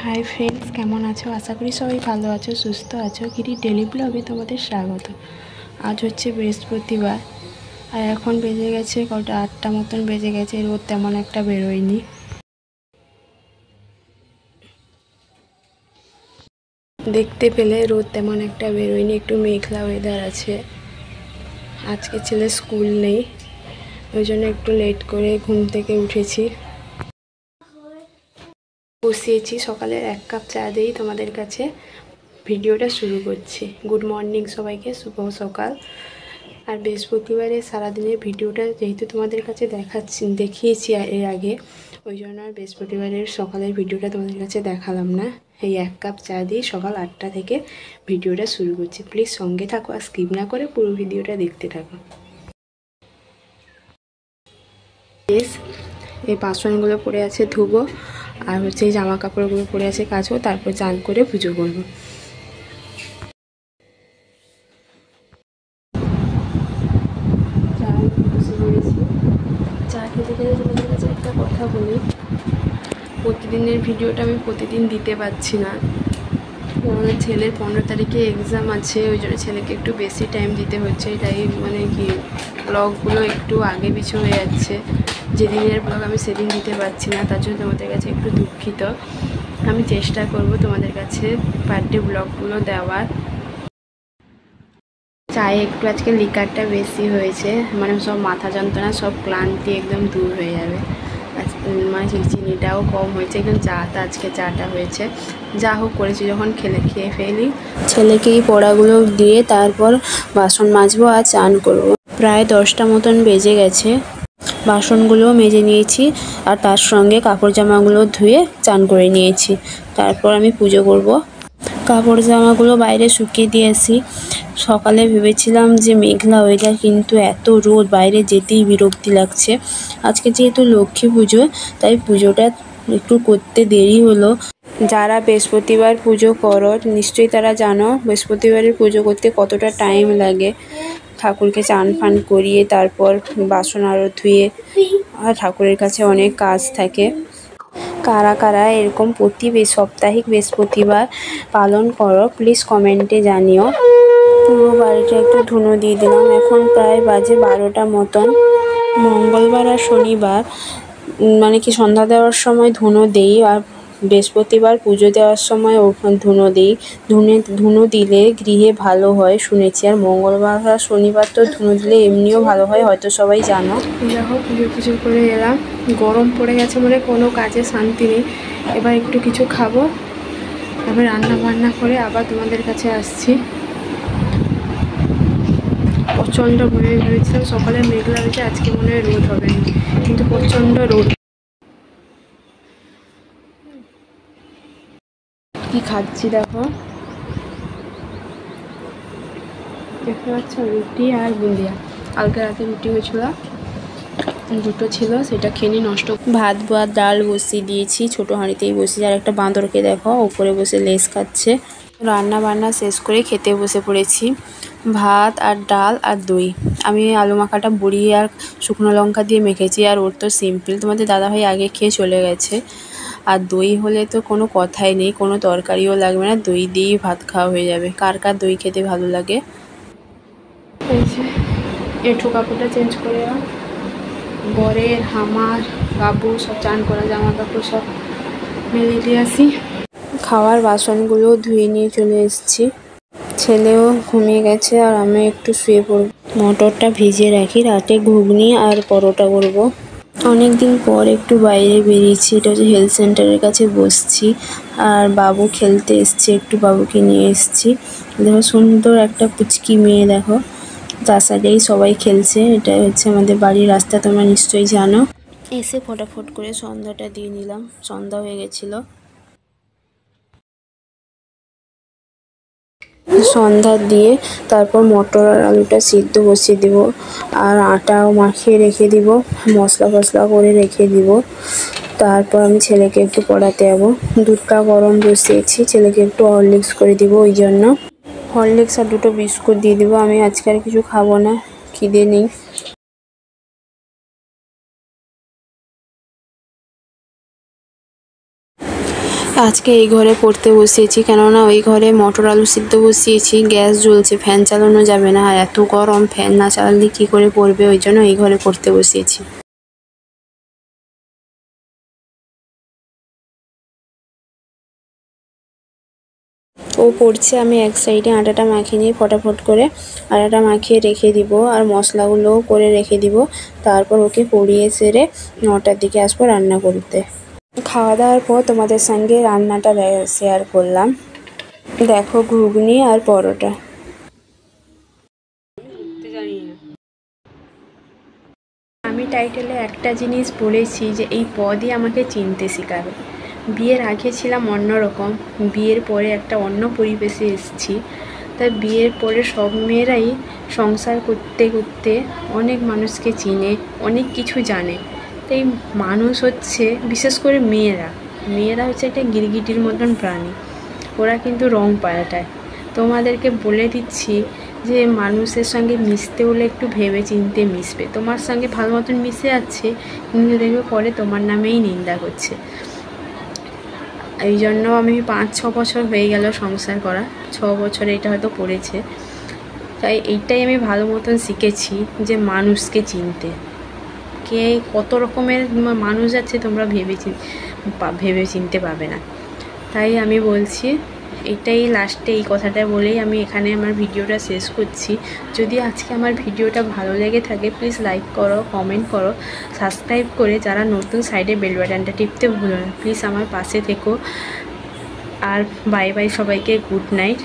Hi friends, কেমন আছো? আশা করি সবাই ভালো আছো, সুস্থ আছো। কিরি ডেলি ব্লগে তোমাদের স্বাগত। আজ হচ্ছে বৃহস্পতিবার আর এখন বেজে গেছে কটা 8টা মতন বেজে গেছে। রোদ তেমন একটা বেরোয়নি। দেখতে পেলে রোদ তেমন একটা বেরোয়নি, একটু মেঘলা ওয়েদার আছে। আজকে ছেলে স্কুল নেই, ওই জন্য একটু লেট করে ঘুম থেকে উঠেছি। বসিয়েছি, সকালের 1 কাপ চা দিয়েই তোমাদের কাছে ভিডিওটা শুরু করছি। গুড মর্নিং সবাইকে, শুভ সকাল। আর বৃহস্পতিবারে সারাদিনের ভিডিওটা যেহেতু তোমাদের কাছে দেখিয়েছি এর আগে, ওই জন্য আর বৃহস্পতিবারের সকালের ভিডিওটা তোমাদের কাছে দেখালাম না। এই 1 কাপ চা দিয়ে সকাল 8টা থেকে ভিডিওটা শুরু করছি। প্লিজ সঙ্গে থাকো আর স্কিপ না করে পুরো ভিডিওটা দেখতে থাকো। এই বাসনগুলো পড়ে আছে ধুবো, আর হচ্ছে এই জামা কাপড়গুলো পড়ে আছে কাচবো, তারপর চান করে পুজো করবো। চা খেতে খেতে তোমাদের কাছে একটা কথা বলি, প্রতিদিনের ভিডিওটা আমি প্রতিদিন দিতে পারছি না। আমাদের ছেলের 15 তারিখে এক্সাম আছে, ওই জন্য ছেলেকে একটু বেশি টাইম দিতে হচ্ছে। তাই কি ব্লগগুলো একটু আগে পিছু হয়ে যাচ্ছে। যেদিনের ব্লগ আমি সেদিন দিতে পারছি না, তার জন্য তোমাদের কাছে একটু দুঃখিত। আমি চেষ্টা করব তোমাদের কাছে পার ডে ব্লগগুলো দেওয়ার। চায়ে একটু আজকে লিকারটা বেশি হয়েছে, সব মাথা যন্ত্রণা, সব ক্লান্তি একদম দূর হয়ে যাবে। চিনিটাও কম হয়েছে, একদম চাটা আজকে চাটা হয়েছে। যা হোক করেছি, যখন খেয়ে ফেলি ছেলেকে এই পড়াগুলো দিয়ে তারপর বাসন মাজবো আর চান করব। প্রায় 10টা মতন বেজে গেছে। বাসনগুলোও মেজে নিয়েছি আর তার সঙ্গে কাপড় জামাগুলো ধুয়ে চান করে নিয়েছি। তারপর আমি পুজো করব। কাপড় জামাগুলো বাইরে শুকিয়ে দিয়েছি। সকালে ভেবেছিলাম যে মেঘলা ওয়েদার, কিন্তু এত রোদ, বাইরে যেতেই বিরক্তি লাগছে। আজকে যেহেতু লক্ষ্মী পুজো, তাই পুজোটা একটু করতে দেরি হলো। যারা বৃহস্পতিবার পুজো করো নিশ্চয়ই তারা জানো বৃহস্পতিবারের পুজো করতে কতটা টাইম লাগে। ঠাকুরকে চান ফান করিয়ে তারপর বাসন আরও ধুয়ে, আর ঠাকুরের কাছে অনেক কাজ থাকে। কারা কারা এরকম প্রতি সাপ্তাহিক বৃহস্পতিবার পালন করো প্লিজ কমেন্টে জানিও। পুরো বাড়িটা একটু ধুনো দিয়ে দিলাম। এখন প্রায় বাজে 12টা মতন। মঙ্গলবার আর শনিবার সন্ধ্যা দেওয়ার সময় ধুনো দেই, আর বৃহস্পতিবার পুজো দেওয়ার সময় ধুনো দিই। ধুনো দিলে গৃহে ভালো হয় শুনেছি। আর মঙ্গলবার আর শনিবার তো ধুনো দিলে এমনিও ভালো হয়, হয়তো সবাই জানো। দেখো পুজো করে এলাম। গরম পড়ে গেছে, কোনো কাজে শান্তি নেই। এবার একটু কিছু খাবো, তারপর রান্না বান্না করে আবার তোমাদের কাছে আসছি। প্রচণ্ড ভেবেছিলাম সকালে মেঘলা হয়েছে, আজকে মনে হয় রোদ হবে, কিন্তু প্রচণ্ড রোদ। কি খাচ্ছি দেখো, দেখতে পাচ্ছ, রুটি আর বুন্দিয়া। কালকে রাতে রুটি হয়েছিল, দুটো ছিল, সেটা খেয়ে নষ্ট। ভাত ডাল বসিয়ে দিয়েছি, ছোটো হাঁড়িতেই বসিয়ে। আর একটা বাঁদরকে দেখো উপরে বসে লেস খাচ্ছে। রান্না বান্না শেষ করে খেতে বসে পড়েছি। ভাত আর ডাল আর দই। আমি আলু মাখাটা বড়ি আর শুকনো লঙ্কা দিয়ে মেখেছি, আর ওর তো সিম্পল। তোমাদের দাদাভাই আগে খেয়ে চলে গেছে। আর দই হলে তো কোনো কথাই নেই, কোনো তরকারিও লাগবে না, দই দিয়েই ভাত খাওয়া হয়ে যাবে। কার কার দই খেতে ভালো লাগে। এঁঠো কাপড়টা চেঞ্জ করে বরের, আমার, বাবু সব চান করা জামা কাপড় সব মেলে দিয়ে আসি। খাওয়ার বাসনগুলো ধুয়ে নিয়ে চলে এসেছি। ছেলেও ঘুমিয়ে গেছে আর আমি একটু শুয়ে পড়ব। মটরটা ভিজিয়ে রাখি, রাতে ঘুগনি আর পরোটা করবো। অনেক দিন পর একটু বাইরে বেরিয়েছি, এটা হচ্ছে হেলথ সেন্টারের কাছে বসছি। আর বাবু খেলতে এসছে, একটু বাবুকে নিয়ে এসছি। দেখো সুন্দর একটা পুচকি মেয়ে, দেখো তার সাথেই সবাই খেলছে। এটা হচ্ছে আমাদের বাড়ির রাস্তা, তোমরা নিশ্চয়ই জানো। এসে ফটাফট করে সন্ধ্যাটা দিয়ে নিলাম, সন্ধ্যা হয়ে গেছিলো। সন্ধ্যা দিয়ে তারপর মটর আর আলুটা সিদ্ধ বসিয়ে দিব, আর আটাও মাখিয়ে রেখে দিব, মশলা ফসলা করে রেখে দিব। তারপর আমি ছেলেকে একটু পড়াতে যাবো। দুধটা গরম বসিয়েছি, ছেলেকে একটু হরলিক্স করে দিব, ওই জন্য হরলিক্স আর দুটো বিস্কুট দিয়ে দিব। আমি আজকে আর কিছু খাবো না, খিদে নেই। আজকে এই ঘরে পড়তে বসিয়েছি, কেননা ওই ঘরে মটর আলু সিদ্ধ বসিয়েছি, গ্যাস জ্বলছে, ফ্যান চালানো যাবে না, আর এত গরম, ফ্যান না চালালে কী করে পড়বে, ওই জন্য এই ঘরে পড়তে বসিয়েছি। ও পড়ছে, আমি এক সাইডে আটাটা মাখিয়ে নিয়ে ফটাফট করে আটাটা মাখিয়ে রেখে দিব, আর মশলাগুলোও করে রেখে দিব। তারপর ওকে পড়িয়ে সেরে 9টার দিকে আসবো রান্না করতে। খাওয়া দাওয়ার পর তোমাদের সঙ্গে রান্নাটা শেয়ার করলাম। দেখো ঘুগনি আর পরোটা। আমি টাইটেলে একটা জিনিস বলেছি যে এই পদই আমাকে চিনতে শেখাবে। বিয়ের আগে ছিলাম অন্যরকম, বিয়ের পরে একটা অন্য পরিবেশে এসেছি। তাই বিয়ের পরে সব মেয়েরাই সংসার করতে করতে অনেক মানুষকে চিনে, অনেক কিছু জানে। তাই মানুষ হচ্ছে, বিশেষ করে মেয়েরা হচ্ছে একটা গিরগিটির মতন প্রাণী। ওরা কিন্তু রং পাল্টায়। তোমাদেরকে বলে দিচ্ছি যে মানুষের সঙ্গে মিশতে হলে একটু ভেবে চিনতে মিশবে। তোমার সঙ্গে ভালো মতন মিশে যাচ্ছে, কিন্তু দেখবে পরে তোমার নামেই নিন্দা করছে। এই জন্য আমি 5-6 বছর হয়ে গেল সংসার করা, 6 বছর এটা হয়তো পড়েছে। তাই এইটাই আমি ভালো মতন শিখেছি যে মানুষকে চিনতে, কে কত রকমের মানুষ আছে তোমরা ভেবে চিনতে পাবে না। তাই আমি বলছি, এটাই লাস্টে এই কথাটা বলেই আমি এখানে আমার ভিডিওটা শেষ করছি। যদি আজকে আমার ভিডিওটা ভালো লেগে থাকে প্লিজ লাইক করো, কমেন্ট করো, সাবস্ক্রাইব করে যারা নতুন সাইডে বেল বাটনটা টিপতে ভুলো না। প্লিজ আমার পাশে থেকো। আর বাই বাই সবাইকে, গুড নাইট।